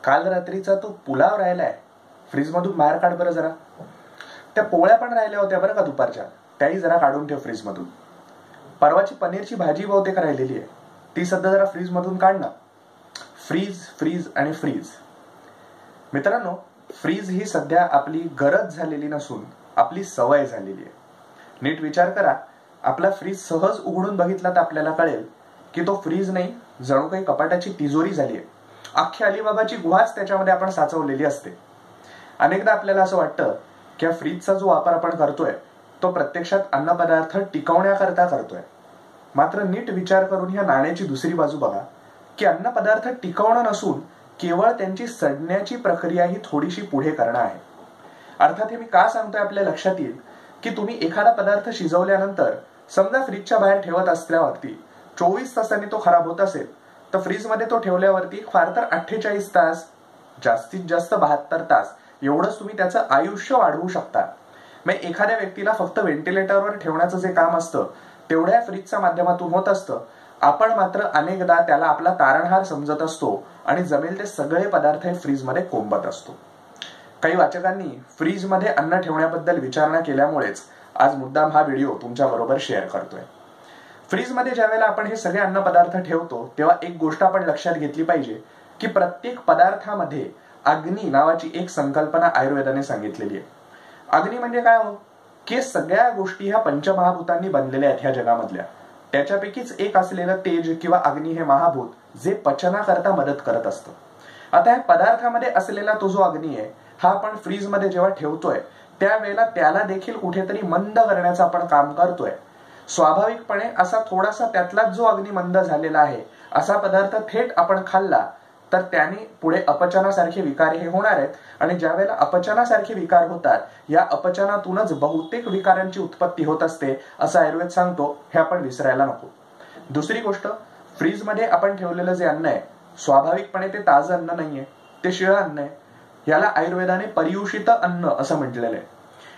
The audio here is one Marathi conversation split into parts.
काल रात्रीचा तो पुलाव राहिलाय, फ्रीजमधून बाहेर काढ बरं जरा. त्या पोळ्या पण राहिल्या होत्या बरं का दुपारच्या, त्याही जरा काढून ठेव फ्रीजमधून. परवाची पनीरची भाजी बहुतेक राहिलेली आहे, ती सध्या जरा फ्रीजमधून काढ ना. फ्रीज फ्रीज आणि फ्रीज. मित्रांनो, फ्रीज ही सध्या आपली गरज झालेली नसून आपली सवय झालेली आहे. नीट विचार करा, आपला फ्रीज सहज उघडून बघितला तर आपल्याला कळेल की तो फ्रीज नाही, जणू काही कपाटाची तिजोरी झाली आहे. अख्खी अलिबाबाची गुहाच त्याच्यामध्ये आपण साचवलेली असते. अनेकदा आपल्याला असं वाटतं की या फ्रीजचा जो वापर आपण करतोय तो प्रत्यक्षात अन्नपदार्थ टिकवण्याकरता करतोय. मात्र नीट विचार करून ह्या नाण्याची दुसरी बाजू बघा की अन्नपदार्थ टिकवणं नसून केवळ त्यांची सडण्याची प्रक्रिया ही थोडीशी पुढे करणं आहे. अर्थात हे मी का सांगतोय आपल्या लक्षात येईल की तुम्ही एखादा पदार्थ शिजवल्यानंतर समजा फ्रीजच्या बाहेर ठेवत असल्यावरती 24 तासांनी तो खराब होत असेल तर फ्रीजमध्ये तो ठेवल्यावरती फार तर 48 तास, जास्तीत जास्त 72 तास एवढंच तुम्ही त्याचं आयुष्य वाढवू शकता. मग एखाद्या व्यक्तीला फक्त व्हेंटिलेटरवर ठेवण्याचं जे काम असतं तेवढ्या फ्रीजच्या माध्यमातून होत असतं. आपण मात्र अनेकदा त्याला आपला तारणहार समजत असतो आणि जमेल ते सगळे पदार्थ हे फ्रीजमध्ये कोंबत असतो. काही वाचकांनी फ्रीजमध्ये अन्न ठेवण्याबद्दल विचारणा केल्यामुळेच आज मुद्दाम हा व्हिडिओ तुमच्या बरोबर शेअर करतोय. फ्रीजमध्ये ज्या वेळेला आपण हे सगळे अन्न पदार्थ ठेवतो तेव्हा एक गोष्ट आपण लक्षात घेतली पाहिजे की प्रत्येक पदार्थामध्ये अग्नी नावाची एक संकल्पना आयुर्वेदाने सांगितलेली आहे. अग्नी म्हणजे काय हो, की सगळ्या गोष्टी ह्या पंचमहाभूतांनी बनलेल्या आहेत ह्या जगामधल्या. त्याच्यापैकीच एक असलेलं तेज किंवा अग्नी हे महाभूत जे पचनाकरता मदत करत असतं. आता या पदार्थामध्ये असलेला तो जो अग्नी आहे हा आपण फ्रीजमध्ये जेव्हा ठेवतोय त्यावेळेला त्याला देखील कुठेतरी मंद करण्याचं आपण काम करतोय. स्वाभाविकपणे असा थोडासा त्यातलाच जो अग्नी मंद झालेला आहे असा पदार्थ थेट आपण खाल्ला तर त्याने पुढे अपचनासारखे विकार हे होणार आहेत. आणि ज्या वेळेला अपचनासारखे विकार होतात या अपचनातूनच बहुतेक विकारांची उत्पत्ती होत असते असं आयुर्वेद सांगतो, हे आपण विसरायला नको. दुसरी गोष्ट, फ्रीजमध्ये आपण ठेवलेलं जे अन्न आहे स्वाभाविकपणे ते ताजं अन्न नाहीये, ते शिळं अन्न आहे. याला आयुर्वेदाने पर्युषित अन्न असं म्हटलेलं आहे.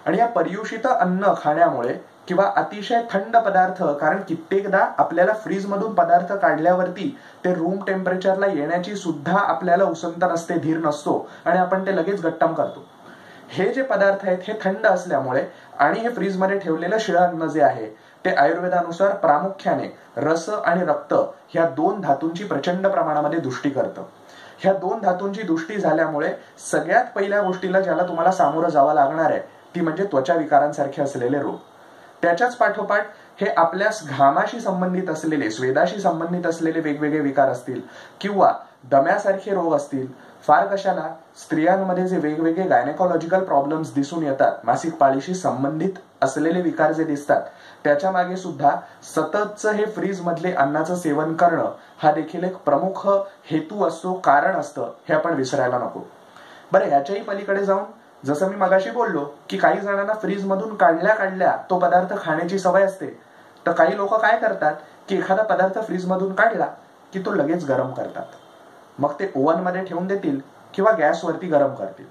आणि या पर्युषित अन्न खाण्यामुळे किंवा अतिशय थंड पदार्थ, कारण कित्येकदा आपल्याला फ्रीजमधून पदार्थ काढल्यावरती ते रूम टेम्परेचरला येण्याची सुद्धा आपल्याला उसंत नसते, धीर नसतो आणि आपण ते लगेच गट्टम करतो. हे जे पदार्थ आहेत हे थंड असल्यामुळे आणि हे फ्रीजमध्ये ठेवलेलं शिळं अन्न जे आहे ते आयुर्वेदानुसार प्रामुख्याने रस आणि रक्त ह्या दोन धातूंची प्रचंड प्रमाणामध्ये दुष्टी करतं. ह्या दोन धातूंची दुष्टी झाल्यामुळे सगळ्यात पहिल्या गोष्टीला ज्याला तुम्हाला सामोरं जावं लागणार आहे ती म्हणजे त्वचा विकारांसारखे असलेले रोग. त्याच्याच पाठोपाठ हे आपल्या घामाशी संबंधित असलेले, स्वेदाशी संबंधित असलेले वेगवेगळे विकार असतील किंवा दम्यासारखे रोग असतील. फार कशाला स्त्रियांमध्ये जे वेगवेगळे गायनेकॉलॉजिकल प्रॉब्लेम्स दिसून येतात, मासिक पाळीशी संबंधित असलेले विकार जे दिसतात त्याच्या मागे सुद्धा सततचं हे फ्रीज मधले अन्नाचं सेवन करणं हा देखील एक प्रमुख हेतू असतो, कारण असतं, हे आपण विसरायला नको. बरं, याच्याही पलीकडे जाऊन जसं मी मगाशी बोललो की काही जणांना फ्रीज मधून काढल्या तो पदार्थ खाण्याची सवय असते, तर काही लोक काय करतात की एखादा पदार्थ फ्रीज मधून काढला की तो लगेच गरम करतात. मग ते ओव्हन मध्ये ठेवून देतील किंवा गॅसवरती गरम करतील.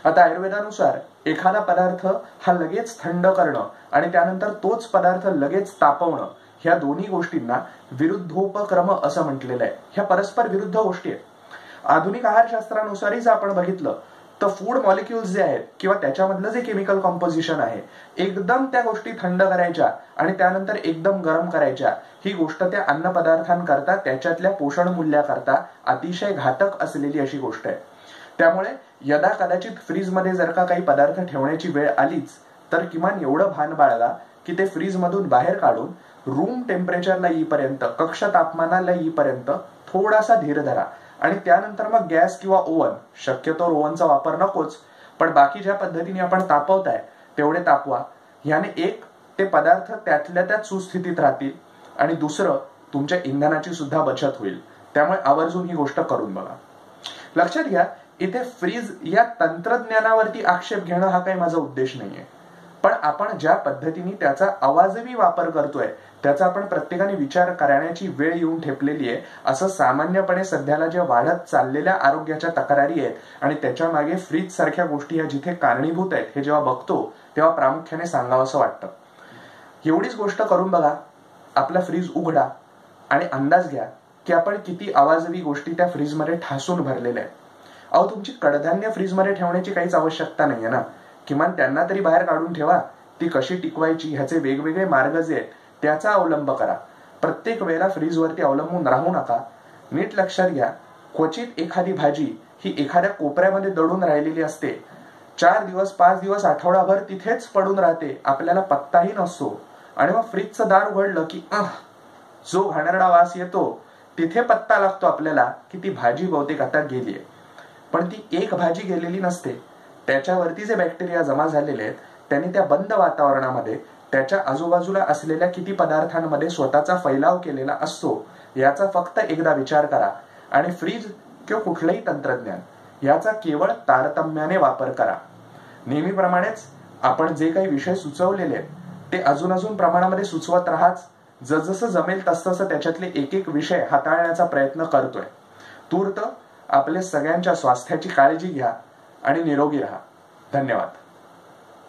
आता आयुर्वेदानुसार एखादा पदार्थ हा लगेच थंड करणं आणि त्यानंतर तोच पदार्थ लगेच तापवणं ह्या दोन्ही गोष्टींना विरुद्धोपक्रम असं म्हटलेलं आहे. ह्या परस्पर विरुद्ध गोष्टी आहेत. आधुनिक आहारशास्त्रानुसारही जर आपण बघितलं तर फूड मॉलिक्युल्स जे आहेत किंवा त्याच्यामधलं जे केमिकल कॉम्पोजिशन आहे एकदम त्या गोष्टी थंड करायच्या आणि त्यानंतर एकदम गरम करायच्या, ही गोष्ट त्या अन्न पदार्थांकरता त्याच्यातल्या पोषण मूल्याकरता अतिशय घातक असलेली अशी गोष्ट आहे. त्यामुळे यदा कदाचित फ्रीजमध्ये जर का काही पदार्थ ठेवण्याची वेळ आलीच तर किमान एवढं भान बाळगा की ते फ्रीज मधून बाहेर काढून रूम टेम्परेचरला येईपर्यंत, कक्ष तापमानाला येईपर्यंत थोडासा धीर धरा आणि त्यानंतर मग गॅस किंवा ओव्हन, शक्यतो ओव्हनचा वापर नकोच, पण बाकी ज्या पद्धतीने आपण तापवताय तेवढे तापवा. याने एक, ते पदार्थ त्यातल्या त्यात सुस्थितीत राहतील आणि दुसरं, तुमच्या इंधनाची सुद्धा बचत होईल. त्यामुळे आवर्जून ही गोष्ट करून बघा. लक्षात घ्या, इथे फ्रीज या तंत्रज्ञानावरती आक्षेप घेणं हा काही माझा उद्देश नाहीये, पण आपण ज्या पद्धतीने त्याचा अवाजवी वापर करतोय त्याचा आपण प्रत्येकाने विचार करण्याची वेळ येऊन ठेपलेली आहे. असं सामान्यपणे सध्याला ज्या वाढत चाललेल्या आरोग्याच्या तक्रारी आहेत आणि त्याच्या मागे फ्रीज सारख्या गोष्टी या जिथे कारणीभूत आहेत हे जेव्हा बघतो तेव्हा प्रामुख्याने सांगावंसं वाटतं. एवढीच गोष्ट करून बघा, आपला फ्रीज उघडा आणि अंदाज घ्या की आपण किती अवाजवी गोष्टी त्या फ्रीजमध्ये ठासून भरलेल्या आहेत. अहो, तुमची कडधान्य फ्रीजमध्ये ठेवण्याची काहीच आवश्यकता नाहीये ना. किमान त्यांना तरी बाहेर काढून ठेवा. ती कशी टिकवायची ह्याचे वेगवेगळे मार्ग जे आहेत त्याचा अवलंब करा. प्रत्येक वेळेला फ्रीजवरती अवलंबून राहू नका. नीट लक्षात घ्या, क्वचित एखादी भाजी ही एखाद्या कोपऱ्यामध्ये दडून राहिलेली असते. 4 दिवस 5 दिवस आठवडाभर तिथेच पडून राहते, आपल्याला पत्ताही नसतो. आणि मग फ्रीजचं दार उघडलं की जो घाणेरडा वास येतो तिथे पत्ता लागतो आपल्याला की ती भाजी बहुतेक आता गेलीये. पण ती एक भाजी गेलेली नसते. त्याच्यावरती जे बॅक्टेरिया जमा झालेले आहेत त्यांनी त्या बंद वातावरणामध्ये त्याच्या आजूबाजूला असलेल्या किती पदार्थांमध्ये स्वतःचा फैलाव केलेला असतो याचा फक्त एकदा विचार करा. आणि फ्रीज किंवा कुठलंही तंत्रज्ञान याचा केवळ तारतम्याने वापर करा. नेहमीप्रमाणेच आपण जे काही विषय सुचवलेले आहेत ते अजून प्रमाणामध्ये सुचवत राहाच. जसजसं जमेल तसतसं त्याच्यातले एक एक विषय हाताळण्याचा प्रयत्न करतोय. तूर्त आपले सगळ्यांच्या स्वास्थ्याची काळजी घ्या आणि निरोगी राहा. धन्यवाद.